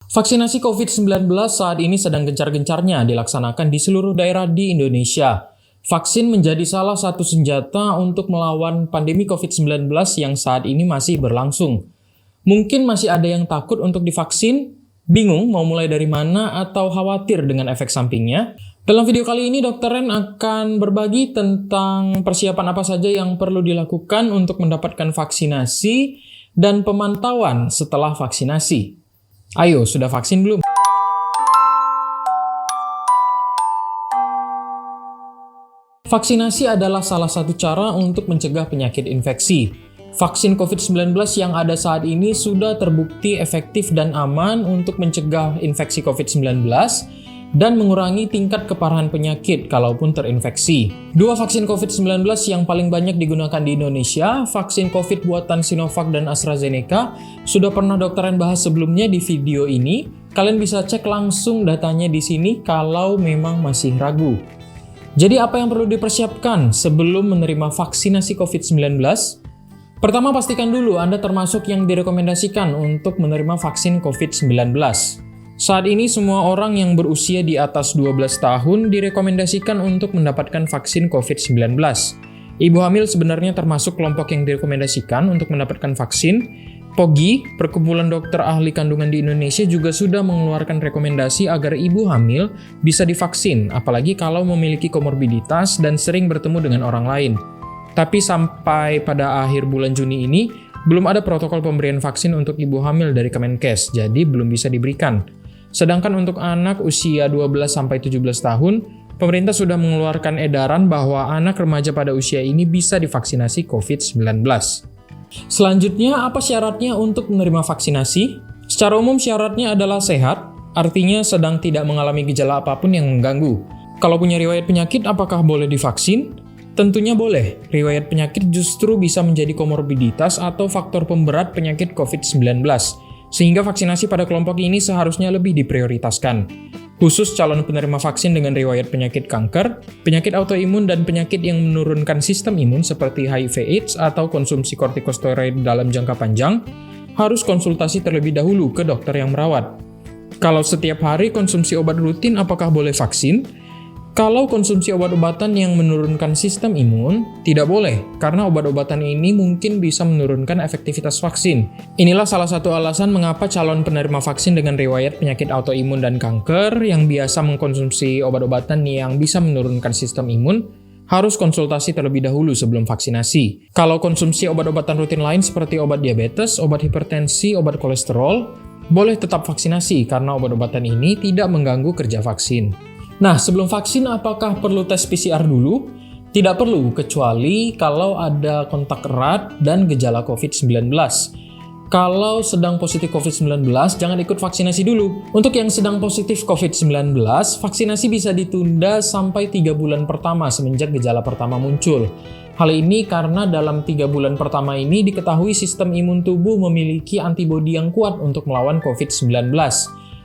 Vaksinasi COVID-19 saat ini sedang gencar-gencarnya dilaksanakan di seluruh daerah di Indonesia. Vaksin menjadi salah satu senjata untuk melawan pandemi COVID-19 yang saat ini masih berlangsung. Mungkin masih ada yang takut untuk divaksin, bingung mau mulai dari mana, atau khawatir dengan efek sampingnya. Dalam video kali ini, Dr. Ren akan berbagi tentang persiapan apa saja yang perlu dilakukan untuk mendapatkan vaksinasi dan pemantauan setelah vaksinasi. Ayo, sudah vaksin belum? Vaksinasi adalah salah satu cara untuk mencegah penyakit infeksi. Vaksin COVID-19 yang ada saat ini sudah terbukti efektif dan aman untuk mencegah infeksi COVID-19 dan mengurangi tingkat keparahan penyakit kalaupun terinfeksi. Dua vaksin COVID-19 yang paling banyak digunakan di Indonesia, vaksin COVID buatan Sinovac dan AstraZeneca, sudah pernah Dr. Ren bahas sebelumnya di video ini. Kalian bisa cek langsung datanya di sini kalau memang masih ragu. Jadi apa yang perlu dipersiapkan sebelum menerima vaksinasi COVID-19? Pertama, pastikan dulu Anda termasuk yang direkomendasikan untuk menerima vaksin COVID-19. Saat ini semua orang yang berusia di atas 12 tahun direkomendasikan untuk mendapatkan vaksin COVID-19. Ibu hamil sebenarnya termasuk kelompok yang direkomendasikan untuk mendapatkan vaksin. POGI, Perkumpulan Dokter Ahli Kandungan di Indonesia, juga sudah mengeluarkan rekomendasi agar ibu hamil bisa divaksin, apalagi kalau memiliki komorbiditas dan sering bertemu dengan orang lain. Tapi sampai pada akhir bulan Juni ini, belum ada protokol pemberian vaksin untuk ibu hamil dari Kemenkes, jadi belum bisa diberikan. Sedangkan untuk anak usia 12-17 tahun, pemerintah sudah mengeluarkan edaran bahwa anak remaja pada usia ini bisa divaksinasi COVID-19. Selanjutnya, apa syaratnya untuk menerima vaksinasi? Secara umum syaratnya adalah sehat, artinya sedang tidak mengalami gejala apapun yang mengganggu. Kalau punya riwayat penyakit, apakah boleh divaksin? Tentunya boleh. Riwayat penyakit justru bisa menjadi komorbiditas atau faktor pemberat penyakit COVID-19. Sehingga vaksinasi pada kelompok ini seharusnya lebih diprioritaskan. Khusus calon penerima vaksin dengan riwayat penyakit kanker, penyakit autoimun, dan penyakit yang menurunkan sistem imun seperti HIV/AIDS atau konsumsi kortikosteroid dalam jangka panjang, harus konsultasi terlebih dahulu ke dokter yang merawat. Kalau setiap hari konsumsi obat rutin, apakah boleh vaksin? Kalau konsumsi obat-obatan yang menurunkan sistem imun, tidak boleh, karena obat-obatan ini mungkin bisa menurunkan efektivitas vaksin. Inilah salah satu alasan mengapa calon penerima vaksin dengan riwayat penyakit autoimun dan kanker yang biasa mengkonsumsi obat-obatan yang bisa menurunkan sistem imun, harus konsultasi terlebih dahulu sebelum vaksinasi. Kalau konsumsi obat-obatan rutin lain seperti obat diabetes, obat hipertensi, obat kolesterol, boleh tetap vaksinasi karena obat-obatan ini tidak mengganggu kerja vaksin. Nah, sebelum vaksin apakah perlu tes PCR dulu? Tidak perlu, kecuali kalau ada kontak erat dan gejala COVID-19. Kalau sedang positif COVID-19, jangan ikut vaksinasi dulu. Untuk yang sedang positif COVID-19, vaksinasi bisa ditunda sampai 3 bulan pertama semenjak gejala pertama muncul. Hal ini karena dalam 3 bulan pertama ini diketahui sistem imun tubuh memiliki antibodi yang kuat untuk melawan COVID-19.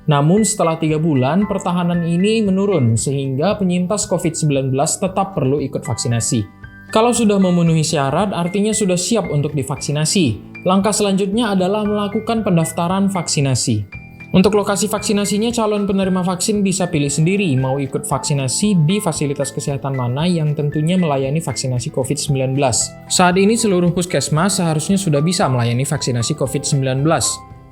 Namun setelah 3 bulan, pertahanan ini menurun sehingga penyintas COVID-19 tetap perlu ikut vaksinasi. Kalau sudah memenuhi syarat, artinya sudah siap untuk divaksinasi. Langkah selanjutnya adalah melakukan pendaftaran vaksinasi. Untuk lokasi vaksinasinya, calon penerima vaksin bisa pilih sendiri mau ikut vaksinasi di fasilitas kesehatan mana yang tentunya melayani vaksinasi COVID-19. Saat ini seluruh puskesmas seharusnya sudah bisa melayani vaksinasi COVID-19.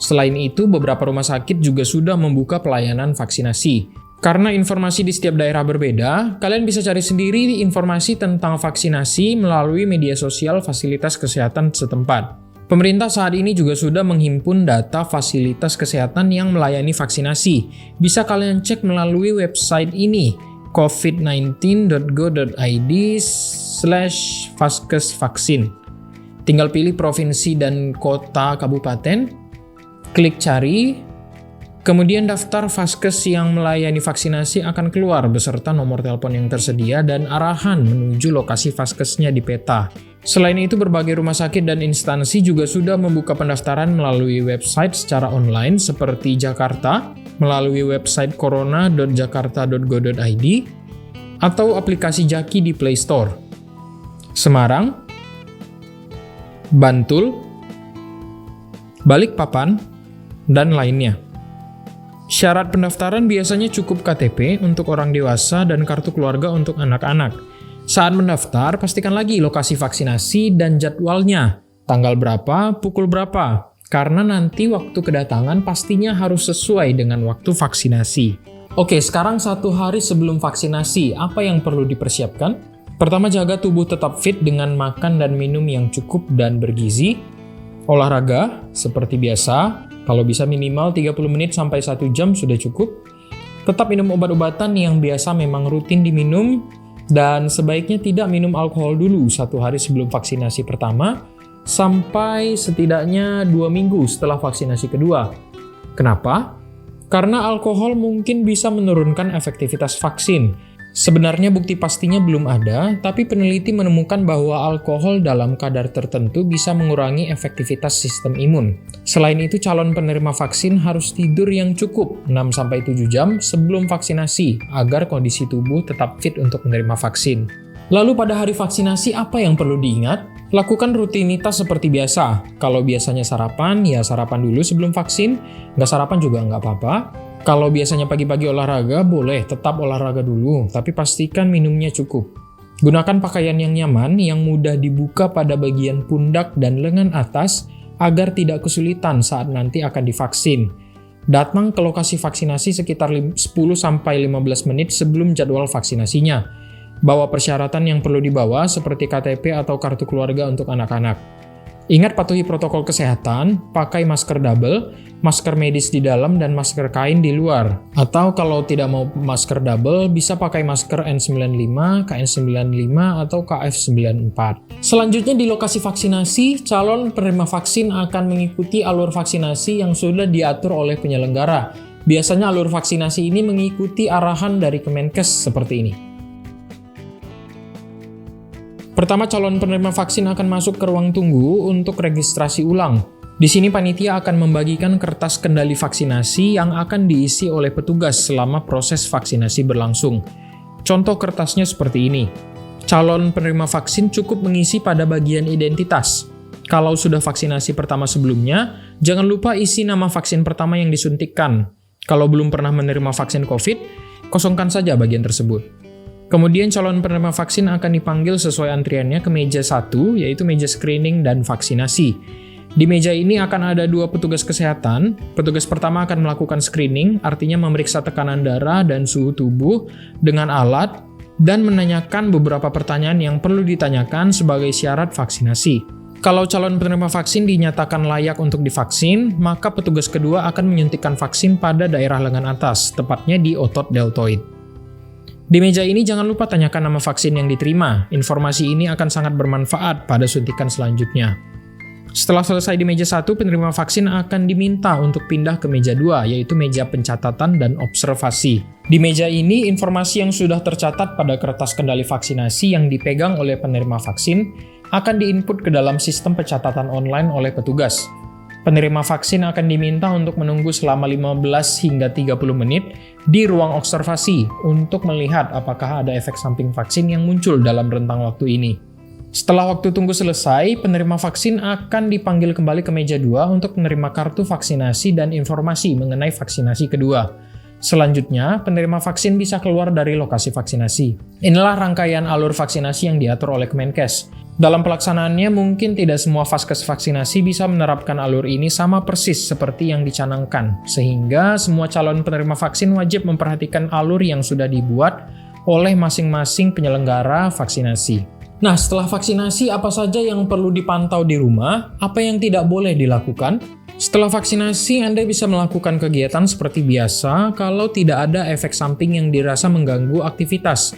Selain itu, beberapa rumah sakit juga sudah membuka pelayanan vaksinasi. Karena informasi di setiap daerah berbeda, kalian bisa cari sendiri informasi tentang vaksinasi melalui media sosial fasilitas kesehatan setempat. Pemerintah saat ini juga sudah menghimpun data fasilitas kesehatan yang melayani vaksinasi. Bisa kalian cek melalui website ini, covid19.go.id/vaskesvaksin. Tinggal pilih provinsi dan kota kabupaten, klik cari, kemudian daftar vaskes yang melayani vaksinasi akan keluar beserta nomor telepon yang tersedia dan arahan menuju lokasi vaskesnya di peta. Selain itu, berbagai rumah sakit dan instansi juga sudah membuka pendaftaran melalui website secara online seperti Jakarta, melalui website corona.jakarta.go.id, atau aplikasi Jaki di Play Store. Semarang, Bantul, Balikpapan, dan lainnya. Syarat pendaftaran biasanya cukup KTP untuk orang dewasa dan kartu keluarga untuk anak-anak. Saat mendaftar, pastikan lagi lokasi vaksinasi dan jadwalnya. Tanggal berapa, pukul berapa. Karena nanti waktu kedatangan pastinya harus sesuai dengan waktu vaksinasi. Oke, sekarang 1 hari sebelum vaksinasi, apa yang perlu dipersiapkan? Pertama, jaga tubuh tetap fit dengan makan dan minum yang cukup dan bergizi. Olahraga, seperti biasa, kalau bisa minimal 30 menit sampai 1 jam sudah cukup. Tetap minum obat-obatan yang biasa memang rutin diminum, dan sebaiknya tidak minum alkohol dulu 1 hari sebelum vaksinasi pertama, sampai setidaknya 2 minggu setelah vaksinasi kedua. Kenapa? Karena alkohol mungkin bisa menurunkan efektivitas vaksin. Sebenarnya bukti pastinya belum ada, tapi peneliti menemukan bahwa alkohol dalam kadar tertentu bisa mengurangi efektivitas sistem imun. Selain itu, calon penerima vaksin harus tidur yang cukup 6-7 jam sebelum vaksinasi agar kondisi tubuh tetap fit untuk menerima vaksin. Lalu pada hari vaksinasi apa yang perlu diingat? Lakukan rutinitas seperti biasa. Kalau biasanya sarapan, ya sarapan dulu sebelum vaksin. Nggak sarapan juga nggak apa-apa. Kalau biasanya pagi-pagi olahraga, boleh tetap olahraga dulu, tapi pastikan minumnya cukup. Gunakan pakaian yang nyaman, yang mudah dibuka pada bagian pundak dan lengan atas, agar tidak kesulitan saat nanti akan divaksin. Datang ke lokasi vaksinasi sekitar 10-15 menit sebelum jadwal vaksinasinya. Bawa persyaratan yang perlu dibawa seperti KTP atau kartu keluarga untuk anak-anak. Ingat patuhi protokol kesehatan, pakai masker double, masker medis di dalam dan masker kain di luar. Atau kalau tidak mau masker double, bisa pakai masker N95, KN95, atau KF94. Selanjutnya di lokasi vaksinasi, calon penerima vaksin akan mengikuti alur vaksinasi yang sudah diatur oleh penyelenggara. Biasanya alur vaksinasi ini mengikuti arahan dari Kemenkes seperti ini. Pertama, calon penerima vaksin akan masuk ke ruang tunggu untuk registrasi ulang. Di sini panitia akan membagikan kertas kendali vaksinasi yang akan diisi oleh petugas selama proses vaksinasi berlangsung. Contoh kertasnya seperti ini. Calon penerima vaksin cukup mengisi pada bagian identitas. Kalau sudah vaksinasi pertama sebelumnya, jangan lupa isi nama vaksin pertama yang disuntikkan. Kalau belum pernah menerima vaksin COVID, kosongkan saja bagian tersebut. Kemudian calon penerima vaksin akan dipanggil sesuai antriannya ke meja 1, yaitu meja screening dan vaksinasi. Di meja ini akan ada 2 petugas kesehatan. Petugas pertama akan melakukan screening, artinya memeriksa tekanan darah dan suhu tubuh dengan alat, dan menanyakan beberapa pertanyaan yang perlu ditanyakan sebagai syarat vaksinasi. Kalau calon penerima vaksin dinyatakan layak untuk divaksin, maka petugas kedua akan menyuntikkan vaksin pada daerah lengan atas, tepatnya di otot deltoid. Di meja ini jangan lupa tanyakan nama vaksin yang diterima. Informasi ini akan sangat bermanfaat pada suntikan selanjutnya. Setelah selesai di meja 1, penerima vaksin akan diminta untuk pindah ke meja 2, yaitu meja pencatatan dan observasi. Di meja ini, informasi yang sudah tercatat pada kertas kendali vaksinasi yang dipegang oleh penerima vaksin akan diinput ke dalam sistem pencatatan online oleh petugas. Penerima vaksin akan diminta untuk menunggu selama 15 hingga 30 menit di ruang observasi untuk melihat apakah ada efek samping vaksin yang muncul dalam rentang waktu ini. Setelah waktu tunggu selesai, penerima vaksin akan dipanggil kembali ke meja 2 untuk menerima kartu vaksinasi dan informasi mengenai vaksinasi kedua. Selanjutnya, penerima vaksin bisa keluar dari lokasi vaksinasi. Inilah rangkaian alur vaksinasi yang diatur oleh Kemenkes. Dalam pelaksanaannya, mungkin tidak semua vaskes vaksinasi bisa menerapkan alur ini sama persis seperti yang dicanangkan, sehingga semua calon penerima vaksin wajib memperhatikan alur yang sudah dibuat oleh masing-masing penyelenggara vaksinasi. Nah, setelah vaksinasi, apa saja yang perlu dipantau di rumah? Apa yang tidak boleh dilakukan? Setelah vaksinasi, Anda bisa melakukan kegiatan seperti biasa kalau tidak ada efek samping yang dirasa mengganggu aktivitas.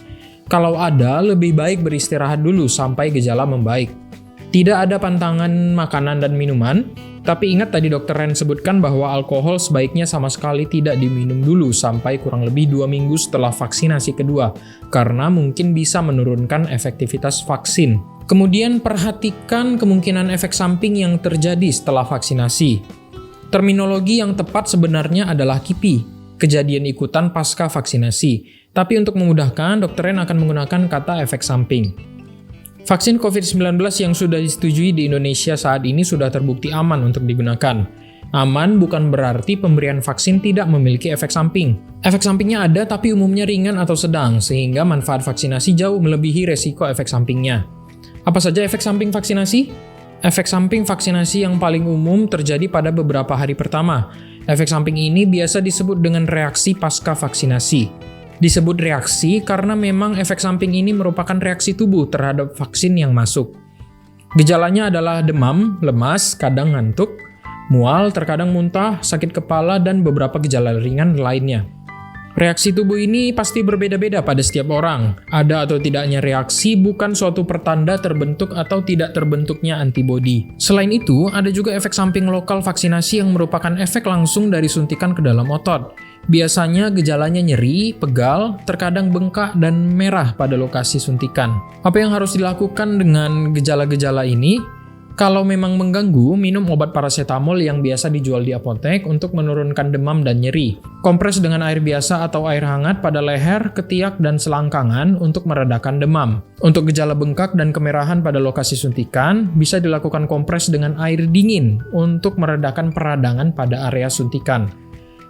Kalau ada, lebih baik beristirahat dulu sampai gejala membaik. Tidak ada pantangan makanan dan minuman, tapi ingat tadi Dr. Ren sebutkan bahwa alkohol sebaiknya sama sekali tidak diminum dulu sampai kurang lebih 2 minggu setelah vaksinasi kedua, karena mungkin bisa menurunkan efektivitas vaksin. Kemudian perhatikan kemungkinan efek samping yang terjadi setelah vaksinasi. Terminologi yang tepat sebenarnya adalah KIPI, kejadian ikutan pasca vaksinasi. Tapi untuk memudahkan, Dr. Ren akan menggunakan kata efek samping. Vaksin COVID-19 yang sudah disetujui di Indonesia saat ini sudah terbukti aman untuk digunakan. Aman bukan berarti pemberian vaksin tidak memiliki efek samping. Efek sampingnya ada tapi umumnya ringan atau sedang, sehingga manfaat vaksinasi jauh melebihi resiko efek sampingnya. Apa saja efek samping vaksinasi? Efek samping vaksinasi yang paling umum terjadi pada beberapa hari pertama. Efek samping ini biasa disebut dengan reaksi pasca vaksinasi. Disebut reaksi karena memang efek samping ini merupakan reaksi tubuh terhadap vaksin yang masuk. Gejalanya adalah demam, lemas, kadang ngantuk, mual, terkadang muntah, sakit kepala, dan beberapa gejala ringan lainnya. Reaksi tubuh ini pasti berbeda-beda pada setiap orang. Ada atau tidaknya reaksi bukan suatu pertanda terbentuk atau tidak terbentuknya antibodi. Selain itu, ada juga efek samping lokal vaksinasi yang merupakan efek langsung dari suntikan ke dalam otot. Biasanya gejalanya nyeri, pegal, terkadang bengkak, dan merah pada lokasi suntikan. Apa yang harus dilakukan dengan gejala-gejala ini? Kalau memang mengganggu, minum obat paracetamol yang biasa dijual di apotek untuk menurunkan demam dan nyeri. Kompres dengan air biasa atau air hangat pada leher, ketiak, dan selangkangan untuk meredakan demam. Untuk gejala bengkak dan kemerahan pada lokasi suntikan, bisa dilakukan kompres dengan air dingin untuk meredakan peradangan pada area suntikan.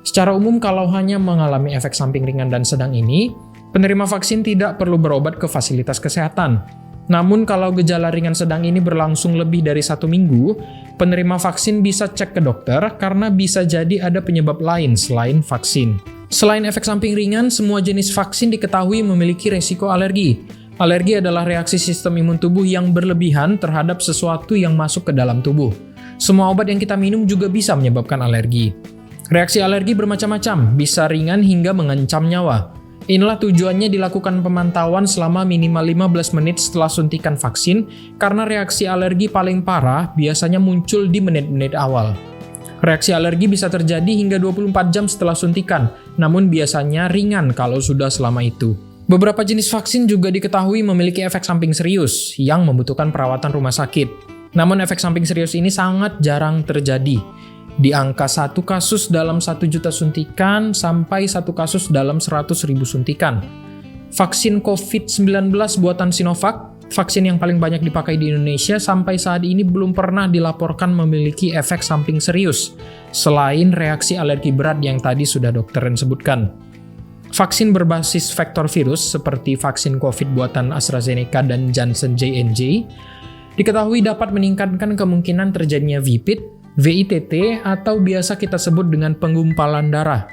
Secara umum, kalau hanya mengalami efek samping ringan dan sedang ini, penerima vaksin tidak perlu berobat ke fasilitas kesehatan. Namun kalau gejala ringan sedang ini berlangsung lebih dari 1 minggu, penerima vaksin bisa cek ke dokter karena bisa jadi ada penyebab lain selain vaksin. Selain efek samping ringan, semua jenis vaksin diketahui memiliki resiko alergi. Alergi adalah reaksi sistem imun tubuh yang berlebihan terhadap sesuatu yang masuk ke dalam tubuh. Semua obat yang kita minum juga bisa menyebabkan alergi. Reaksi alergi bermacam-macam, bisa ringan hingga mengancam nyawa. Inilah tujuannya dilakukan pemantauan selama minimal 15 menit setelah suntikan vaksin, karena reaksi alergi paling parah biasanya muncul di menit-menit awal. Reaksi alergi bisa terjadi hingga 24 jam setelah suntikan, namun biasanya ringan kalau sudah selama itu. Beberapa jenis vaksin juga diketahui memiliki efek samping serius yang membutuhkan perawatan rumah sakit. Namun efek samping serius ini sangat jarang terjadi. Di angka 1 kasus dalam 1 juta suntikan sampai 1 kasus dalam 100.000 suntikan. Vaksin COVID-19 buatan Sinovac, vaksin yang paling banyak dipakai di Indonesia, sampai saat ini belum pernah dilaporkan memiliki efek samping serius, selain reaksi alergi berat yang tadi sudah dokter sebutkan. Vaksin berbasis vektor virus seperti vaksin COVID buatan AstraZeneca dan Johnson J&J diketahui dapat meningkatkan kemungkinan terjadinya VIPIT, VITT, atau biasa kita sebut dengan penggumpalan darah.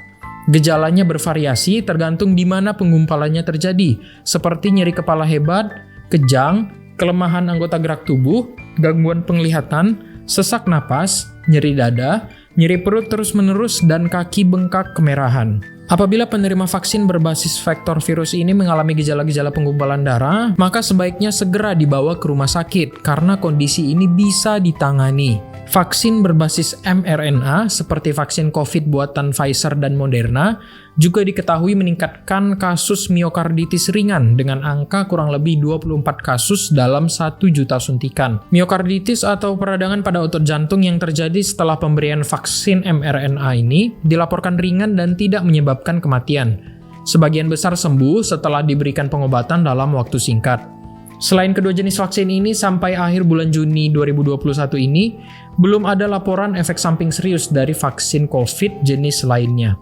Gejalanya bervariasi tergantung di mana penggumpalannya terjadi, seperti nyeri kepala hebat, kejang, kelemahan anggota gerak tubuh, gangguan penglihatan, sesak napas, nyeri dada, nyeri perut terus-menerus, dan kaki bengkak kemerahan. Apabila penerima vaksin berbasis vektor virus ini mengalami gejala-gejala penggumpalan darah, maka sebaiknya segera dibawa ke rumah sakit karena kondisi ini bisa ditangani. Vaksin berbasis mRNA seperti vaksin COVID buatan Pfizer dan Moderna juga diketahui meningkatkan kasus miokarditis ringan dengan angka kurang lebih 24 kasus dalam 1 juta suntikan. Miokarditis atau peradangan pada otot jantung yang terjadi setelah pemberian vaksin mRNA ini dilaporkan ringan dan tidak menyebabkan kematian. Sebagian besar sembuh setelah diberikan pengobatan dalam waktu singkat. Selain kedua jenis vaksin ini, sampai akhir bulan Juni 2021 ini, belum ada laporan efek samping serius dari vaksin COVID jenis lainnya.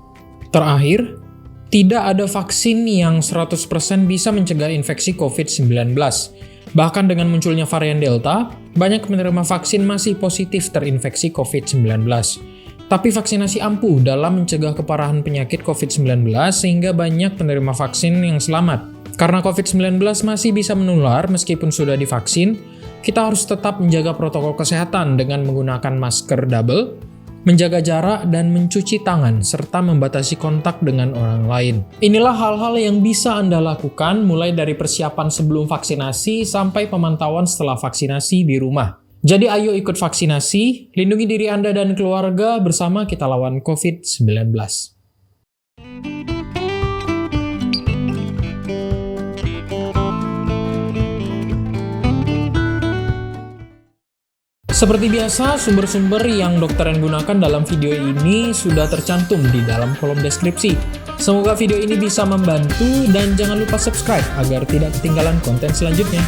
Terakhir, tidak ada vaksin yang 100% bisa mencegah infeksi COVID-19. Bahkan dengan munculnya varian Delta, banyak penerima vaksin masih positif terinfeksi COVID-19. Tapi vaksinasi ampuh dalam mencegah keparahan penyakit COVID-19 sehingga banyak penerima vaksin yang selamat. Karena COVID-19 masih bisa menular meskipun sudah divaksin, kita harus tetap menjaga protokol kesehatan dengan menggunakan masker double, menjaga jarak dan mencuci tangan, serta membatasi kontak dengan orang lain. Inilah hal-hal yang bisa Anda lakukan mulai dari persiapan sebelum vaksinasi sampai pemantauan setelah vaksinasi di rumah. Jadi ayo ikut vaksinasi, lindungi diri Anda dan keluarga, bersama kita lawan COVID-19. Seperti biasa, sumber-sumber yang dokter Ren gunakan dalam video ini sudah tercantum di dalam kolom deskripsi. Semoga video ini bisa membantu dan jangan lupa subscribe agar tidak ketinggalan konten selanjutnya.